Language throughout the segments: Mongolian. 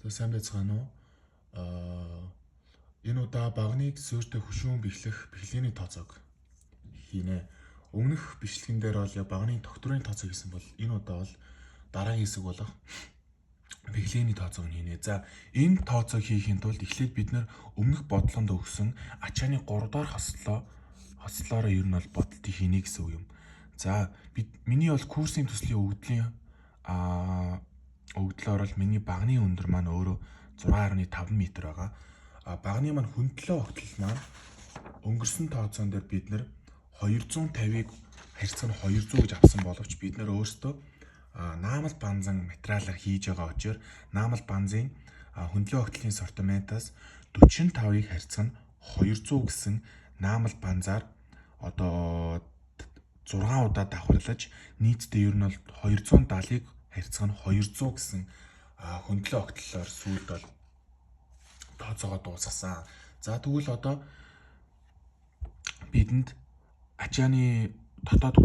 За сайн байцгаана уу? Энэ удаа багныг суурьтай хөшүүн бэхлэний тооцоог хийнэ. Өмнөх бичлэгэн дээр бол багны тогтворын тооцоо хийсэн бол энэ удаа бол дараагийн хэсэг болох бэхлэний тооцоог хийнэ. За энэ тооцоог хийхин тулд эхлээд бид нэр өмнөх бодлоонд өгсөн ачааны 3 дахь хослолоороо ер нь бол бодолтыг хийнэ гэсэн үг юм. За миний бол курсын төслийн өгөгдлийн өгдлөөр бол миний багны өндөр маань өөрөө 6.5 м байгаа. Багны маань хөндлөө огтлол маань өнгөрсөн тооцоон дээр бид нэр 250-ыг харьцан 200 гэж авсан боловч бид нэр өөрсдөө наамал банзан материалаар хийж байгаа учраас наамал банзын хөндлөө огтлын сортиментаас 45-ыг харьцан 200 гэсэн наамал банзаар одоо 6 удаа давхарлаж нийтдээ ер нь бол 270-ыг харьцан 200 гэсэн хөндлөө огтлолоор сүүлд бол тооцоогоо дуусгасан. За тэгвэл одоо бидэнд ачааны дотоод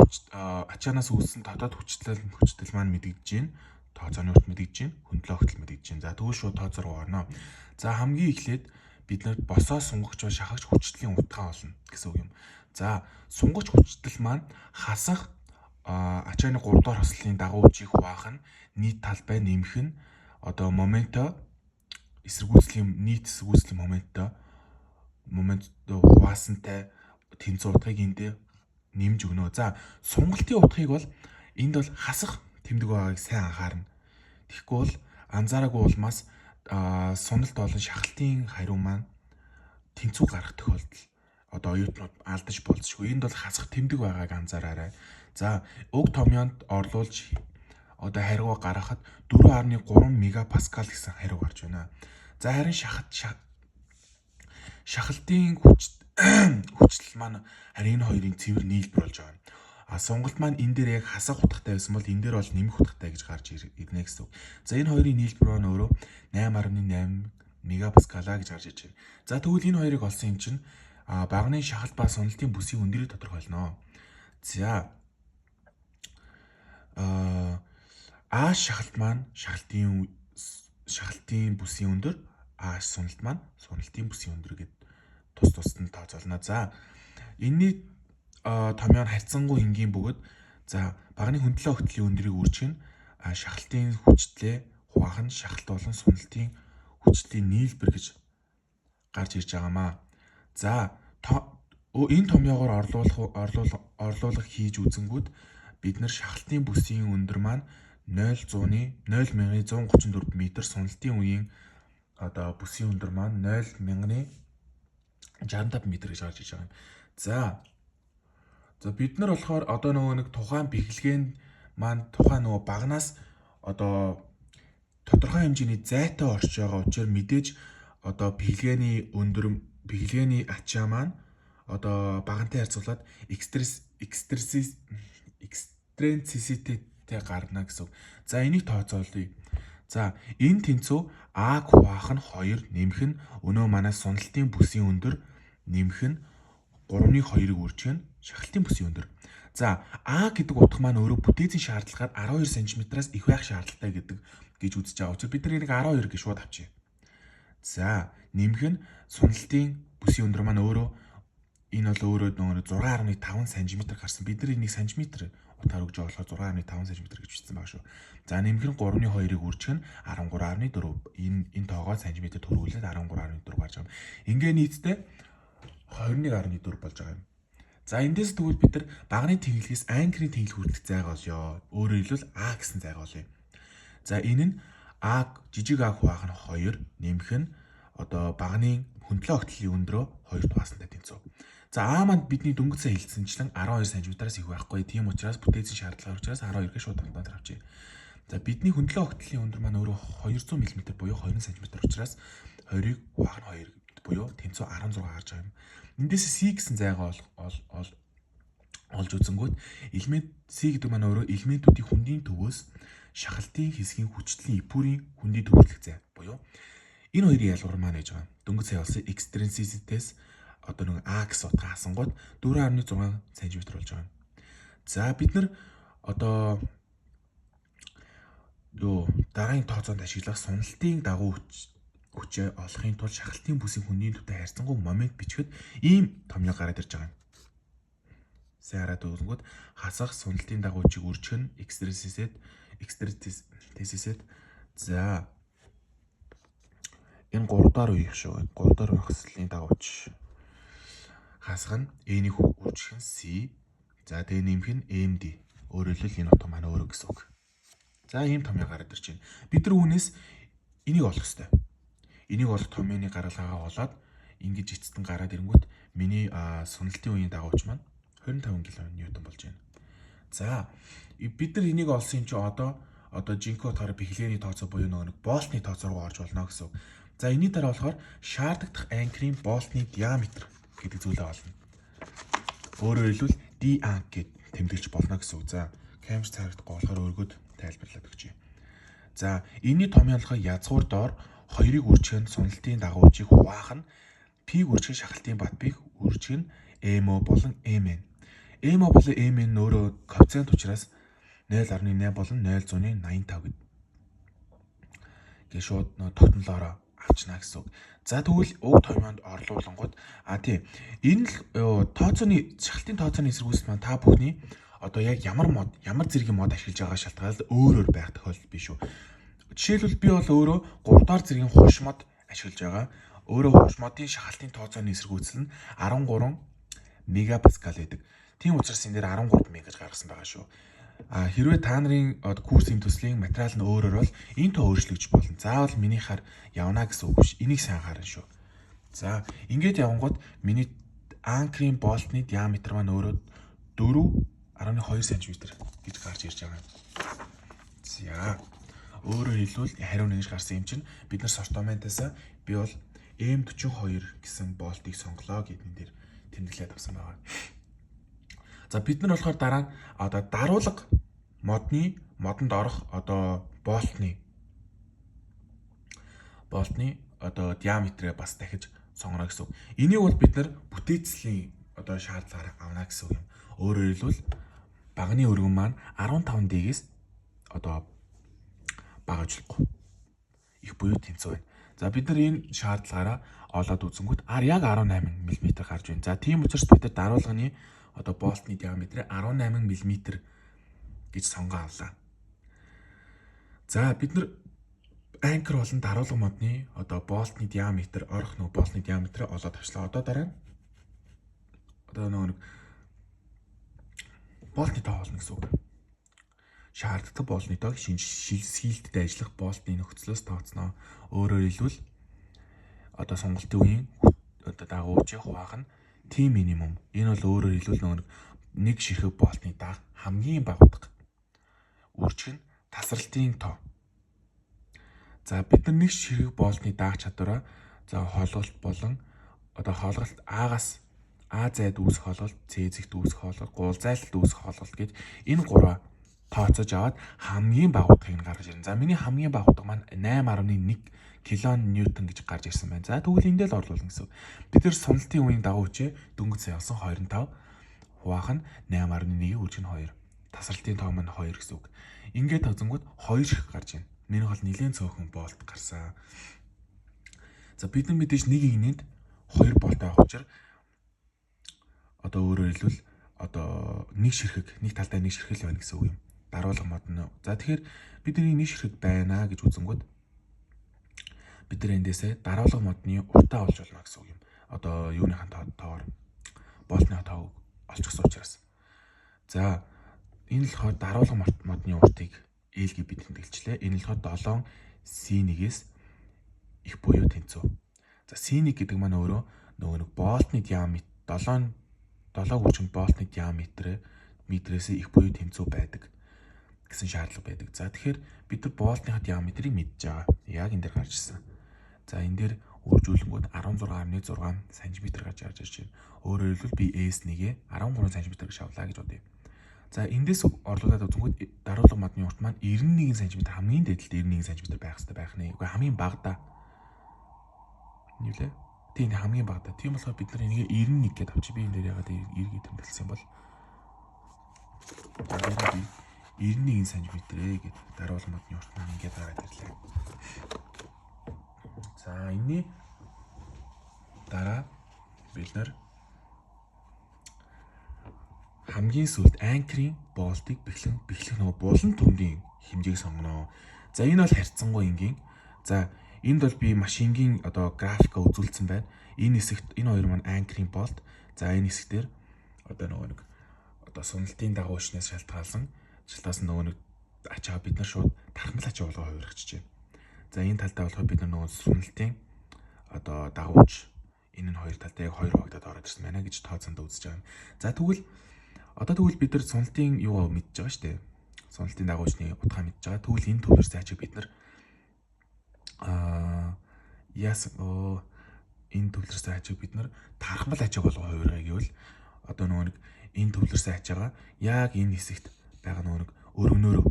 ачаанаас үүссэн дотоод хүчтэл маань мэдэгдэж байна. Тооцооны урт мэдэгдэж байна. Хөндлөө огтлол мэдэгдэж байна. За тэгвэл шууд тооцоо руу орно. За хамгийн эхлээд бид нар босоо сунгагч ба шахагч хүчтлийн утгаа олно гэсэн үг юм. За сунгагч хүчтэл маань хасах ачааны 3 дахь хослолын дагуу хүчийг хуваах нь нийт талбай нэмэх нь одоо моментоо нийт эсэргүүцлийн момент хуваасантай тэнцүү утгыг энд нэмж өгнө. За сунгалтын утгыг бол энд бол хасах тэмдэг байгааг сайн анхаарна. Тэгэхгүй бол анзаараагүй улмаас суналт болон шахалтын хариу маань тэнцүү гарах тохиолдол одоо оюутнууд алдаж болцшгүй. Энд бол хасах тэмдэг байгааг анзаараарай. За уг томьёонд орлуулж одоо хариугаа гаргахад 4.3 мегапаскал гэсэн хариу гарч байна. За харин шахалтын хүчтэл маань харин энэ хоёрын цэвэр нийлбэр болж байгаа. Сонголт маань энэ дээр яг хасах утгатай байсан бол энэ дээр бол нэмэх утгатай гэж гарч ирнэ гэсэн үг. За энэ хоёрын нийлбэр нь өөрөө 8.8 мегапаскалаа гэж гарч иж байна. За тэгвэл энэ хоёрыг олсон юм чинь багны шахалт ба сонолтын бүсийн өндрийг тодорхойлно. За шахалт маань шахалтын бүсийн өндөр, суналт маань суналтын бүсийн өндөр гэд тусад нь тооцоолно. За энэний томьёо харьцангуй энгийн бөгөөд за багны хөндлөө огтлын өндрийг үржих нь шахалтын хүчлээ хуваах нь шахалт болон суналтын хүчлийн нийлбэр гэж гарч ирж байгаамаа. За энэ томьёогоор орлуулга хийж үзэнгүүт бид нар шахалтын бүсийн өндөр маань 0.134 м, суналтын үеийн одоо бүсийн өндөр маань 0.65 м гэж гарч иж байгаа юм. За бид нар болохоор одоо нөгөө нэг тухайн бэхлэгээн маань тухайн нөгөө багнаас одоо тодорхой хэмжээний зайтай орж байгаа учраас мэдээж одоо бэхлэгээний ачаа маань одоо багантай харьцуулаад экстренциситэтэй гарна гэсэн. За энийг тооцоолъё. За энэ тэнцүү А-г хуваах нь 2 нэмэх нь өнөө манай суналтын бүсийн өндөр нэмэх нь 3.2-ыг үржих нь шахалтын бүсийн өндөр. За А гэдэг утга маань өөрөө бүтээцийн шаардлагаар 12 см-аас их байх шаардлагатай гэж үзэж байгаа учраас бид нар энийг 12 гэж шууд авчия. За нэмэх нь суналтын бүсийн өндөр маань өөрөө энэ бол өөрөө нөгөө 6.5 см гарсан. Бид нар энийг см утгаар өгж байгаа болохоор 6.5 см гэж бичсэн байгаа шүү. За нэмэх нь 3.2-ыг үржих нь 13.4. Энэ тоогоо см төрүүлээд 13.4 гарч байгаа юм. Ингээ нийтдээ 21.4 болж байгаа юм. За эндээс тэгвэл бид нар багны тэнхлэгээс анкерын тэнхлэг хүртэх зайгаа олё. Өөрөөр хэлбэл А гэсэн зайгаа олъё. За энэ нь жижиг А хуваах нь 2 нэмэх нь одоо багны хөндлөө огтлын өндрөө 2 дугаасантай тэнцүү. За А манд бидний дөнгөж сая хэлсэнчлэн 12 см-аас их байхгүй. Тийм учраас бүтээцийн шаардлага учраас 12 гэж шууд автомат авчия. За бидний хөндлөө огтлын өндөр маань өөрөө 200 мм буюу 20 см учраас 20-ыг хуваах нь 2 буюу тэнцүү 16 гарч байгаа юм. Эндээс C гэсэн зайгаа олж үзэнгүүт элемент C гэдэг маань өөрөө элементүүдийн хүндийн төвөөс шахалтын хэсгийн хүчлийн ипүрийн хүндийн төвөрлөх зай буюу энэ хоёрын ялгуур маань гэж байгаа. Дөнгөж сая олсон экстренсиситээс одоо нэг А гэсэн утга хасангууд 4.6 см болж байгаа. За бид нар одоо дараагийн тооцоонд ашиглах суналтын дагуу хүчээ олохын тулд шахалтын бүсийн хүний төдөө харьцангуй момент бичихэд ийм томьёо гараад ирж байгаа юм. Сайн хараад үзэнгүүт хасах суналтын дагуу хүчийг үржих нь экстрасисэд за энэ 3 дахь үеих шүү. 3 дахь үеийн хаслын дагуу хүч хасах нь N-ийг үржих нь C. За тэгээ нэмэх нь MD. Өөрөөр хэлбэл энэ утга маань өөрөө гэсэн үг. За ийм томьёо гараад ирж байна. Бид нар үүнээс энийг олох хэрэгтэй. Энийг олох томьёоны гаргалгаагаа олоод ингэж эцэстэн гараад ирэнгүүт миний суналтын үеийн дагууч маань 25 кН болж байна. За бид нар энийг олсон юм чи одоо жинхэнэ утгаараа бэхлэгээний тооцоо буюу нэг болтны тооцоо руу орж болно гэсэн үг. За энэний дараа болохоор шаардлагатай анкрын болтны диаметр гэдэг зүйлээ олно. Өөрөөр хэлбэл D анк гэд тэмдэглэж болно гэсэн үг. За камер цаарагдахгүй болохоор өргөд тайлбарлаад өгч. За энэний томьёолохоо язгуур доор 2-ыг үржих нь суналтын дагуучийг хуваах нь P-г үржих шахалтын бат P-г үржих нь MO болон MN. MO болон MN өөрөө коэффициент учраас 0.8 болон 0.85 гэд. Гээ шууд тогтнолоороо авчна гэсэн үг. За тэгвэл уг томьёонд орлуулангууд тийм энэ л тооцооны шахалтын тооцооны эсэргүүцэл маань та бүхний одоо яг ямар зэргийн мод ашиглаж байгаа шалтгаалд өөр байх тохиолдол биш үү. Жишээлбэл би бол өөрөө 3 дахь зэргийн хуш мод ашиглаж байгаа. Өөрөө хуш модын шахалтын тооцооны эсэргүүцэл нь 13 мегапаскал байдаг. Тийм учраас энэ дээр 13 мег гэж гаргасан байгаа шүү. Хэрвээ та нарын курсын төслийн материал нь өөрөөр бол энэ тоо өөрчлөгдөж болно. Заавал минийхаар явна гэсэн үг биш. Энийг сайн харна шүү. За ингээд явангууд миний анкрын болтны диаметр маань өөрөө 4.2 см гэж гарч ирж байгаа. За өөрөөр хэлбэл хариу нэгж гарсан юм чинь бид нар сортаментаас би бол M42 гэсэн болтыг сонглоо гэдэг энэ дээр тэмдэглээд авсан байгаа. За бид нар болохоор дараа нь даруулга модонд орох болтны диаметрээ бас дахиж сонгоно гэсэн үг. Энийг бол бид нар бүтээцлийн шаардлагаар авна гэсэн үг юм. Өөрөөр хэлбэл багны өргөн маань 15 дэгээс бага ажиллахгүй. Их буюу тэнцүү байна. За бид нар энэ шаардлагаараа олоод үзэнгүүт яг 18 мм гарч байна. За тийм учраас бид нар даруулганы болтны диаметрээ 18 мм гэж сонгоо авлаа. За бид нар анкер болон даруулга модны болтны диаметр орох болтны диаметрээ олоод авчлаа. Одоо дараа нь нэг болтны тоо олно гэсэн үг. Шаардлагатай болтны тоог шилдэлтэй ажиллах болтны нөхцлөөс тооцноо. Өөрөөр хэлбэл сонголтын үеийн дагуучийг хуваах нь T минимум. Энэ бол өөрөөр хэлбэл нэг ширхэг болтны дааг хамгийн бага утга. Үржих нь тасралтын тоо. За бид нар нэг ширхэг болтны дааг чадвараа хоолголт болон хоолголт А-гаас А зайд үүсэх хоолголт, С зэгт үүсэх хоолголт, гуулзайлалт үүсэх хоолголт гэж энэ гурав тооцоож аваад хамгийн бага утгыг нь гаргаж ирнэ. За миний хамгийн бага утга маань 8.1 кН гэж гарч ирсэн байна. За тэгвэл эндээ л орлуулна гэсэн. Бид нар суналтын үеийн дагуу хүчээ дөнгөж сая олсон 25 хуваах нь 8.1 үржих нь 2. Тасралтын тоо маань 2 гэсэн үг. Ингээд тавцангууд 2 ширхэг гарч ийн. Миний бол нэлээд цөөхөн болт гарсан. За бид нар мэдээж нэг игнэнд 2 болт авах учраас өөрөөр хэлбэл нэг ширхэг нэг талдаа нэг ширхэг л байна гэсэн үг юм. Даруулга мод нь. За тэгэхээр бидний нэг ширхэг байна гэж үзэнгүүт бид нар эндээсээ даруулга модны уртаа олж болно гэсэн үг юм. Юуныхан тоогоор болтны тоог олчихсон учраас. За энэ л болохоор даруулга модны уртыг ээлгийг бид тэмдэглэжлээ. Энэ л болохоор 7 C1-ээс их буюу тэнцүү. За C1 гэдэг маань өөрөө нэг болтны диаметр 7 хүчинд болтны диаметрээс их буюу тэнцүү байдаг гэсэн шаардлага байдаг. За тэгэхээр бид нар болтны диаметрийг мэдж байгаа. Яг энэ дээр гарч ирсэн. За энэ дээр үржүүлэнгүүд 16.6 см гарч ирж байна. Өөрөөр хэлбэл би S1-гээ 13 см гэж авлаа гэж бодъё. За эндээс орлуулад үзэнгүүд даруулга модны урт маань 91 см хамгийн дээдлэлт 91 см байх хэрэгтэй байх нэ. Үгүй хамгийн бага да. Юу лээ? Тийм хамгийн бага да. Тийм болохоор бид нар энийг 91 гэдээ авчих. Би энэ дээр ягаад 90 гэж тэмдэглэсэн бол 91 см гэдэг даруулмуудны урт маань ингээд гараад ирлээ. За энэний дараа бид нар хамгийн сүүлд анкерийн болтыг бэхлэх нөгөө булан төмрийн хэмжээг сонгоно. За энэ бол харьцангуй энгийн. За энд бол би машингийн одоо графика үзүүлсэн байна. Энэ хэсэгт энэ хоёр маань анкерийн болт. За энэ хэсгээр одоо нөгөө нэг одоо суналтын дагуучнаас шалтгаалсан нөгөө нэг ачаа бид нар шууд тархмал ачаа болгоо хувиргачих чинь. За энэ талдаа болохоор бид нар нөгөө суналтын одоо дагууч энэ нь хоёр талдаа яг хоёр хуваагдаад ороод ирсэн байна гэж тооцоонд үзэж байгаа юм. За тэгвэл бид нар суналтын юу мэдж байгаа шүү дээ. Суналтын дагуучны утгаа мэдж байгаа. Тэгвэл энэ төвлөрсөн ачааг бид нар энэ төвлөрсөн ачааг бид нар тархмал ачааг болгоо хувиргая гэвэл одоо нөгөө нэг энэ төвлөрсөн ачаагаа яг энэ хэсэгт байгаа нөгөө нэг өргөнөөрөө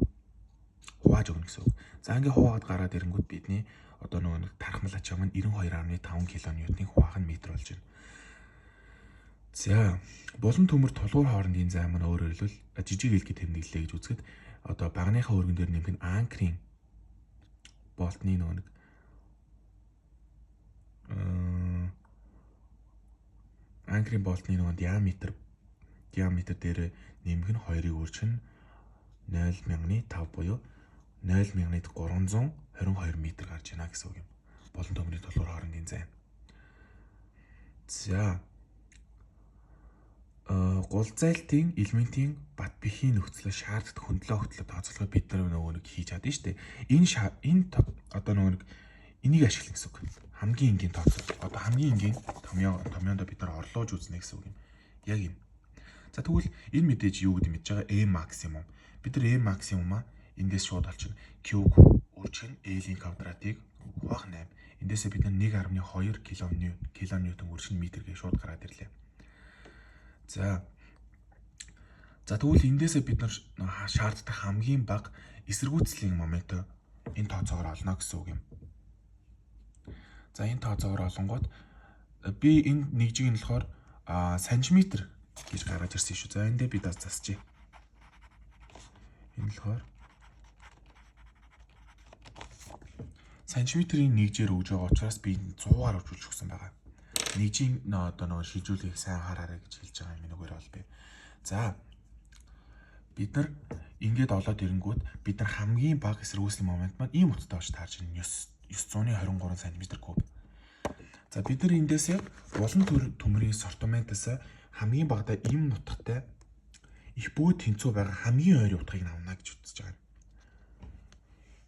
хувааж өгнө гэсэн үг. За ингээ хуваагаад гараад ирэнгүүт бидний одоо нөгөө нэг тархмал ачаа маань 92.5 кН-ийн хуваахан метр болж байна. За булан төмөр тулгуур хоорондын зай маань өөрөөр хэлбэл жижиг хэлхий тэмдэглэлээ гэж үзэхэд одоо багныхаа өргөн дээр нэмэх нь анкерийн болтны нөгөө нэг анкерийн болтны нөгөө диаметр дээр нэмэх нь 2-ыг өөрчилнө 0.5 буюу 0.322 м гарч байна гэсэн үг юм. Болон төмрийн тулгуур хоорондын зай. За гулзайлтын элементийн бат бихийн нөхцлөө шаарддаг хөндлөө хөтлөө тооцоолохыг бид нар нөгөө нэг хийж чадсан шүү дээ. Энэ одоо нөгөө нэг энийг ашиглана гэсэн үг. Хамгийн энгийн тооцоо. Одоо хамгийн энгийн томьёонд бид нар орлуулж үзнэ гэсэн үг юм. Яг юм. За тэгвэл энэ мэдээж юу гэдэг мэдж байгаа M максимум. Бид нар M максимумаа эндээс шууд олчихно. Q өөрчилнө L-ийн квадратыг хуваах 8. Эндээсээ бид нар 1.2 кН өршин метр гэж шууд гараад ирлээ. За тэгвэл эндээсээ бид нар шаарддаг хамгийн бага эсэргүүцлийн момент энэ тооцоогоор олно гэсэн үг юм. За энэ тооцоогоор олонгууд би энэ нэгжийг нь болохоор сантиметр гэж гаргаж ирсэн шүү. За эндээ би засчихъя. Энэ болохоор сантиметрийн нэгжээр өгж байгаа учраас би 100-аар өгч өгсөн байгаа. Нэгжийн одоо нөгөө шилжүүлгийг сайн хараарай гэж хэлж байгаа юм нүгээр бол би. За бид нар ингээд олоод ирэнгүүт бид нар хамгийн бага эсэргүүцлийн момент маань ийм утгатай болж таарч байна. 923 см3. За бид нар эндээсээ булан төмрийн сортиментаас хамгийн багадаа ийм нутгатай их бөгөөд тэнцүү байгаа хамгийн ойрын утгыг авна гэж үзэж байгаа.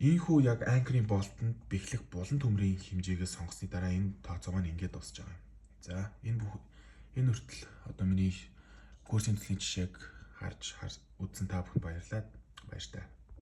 Ийхүү яг анкерийн болтонд бэхлэх булан төмрийн хэмжээгээ сонгосны дараа энэ тооцоо маань ингээд дуусж байгаа. За энэ хүртэл одоо миний курсын төлөвийн жишээг харж үзсэн та бүхэнд баярлалаа. Баяр таа.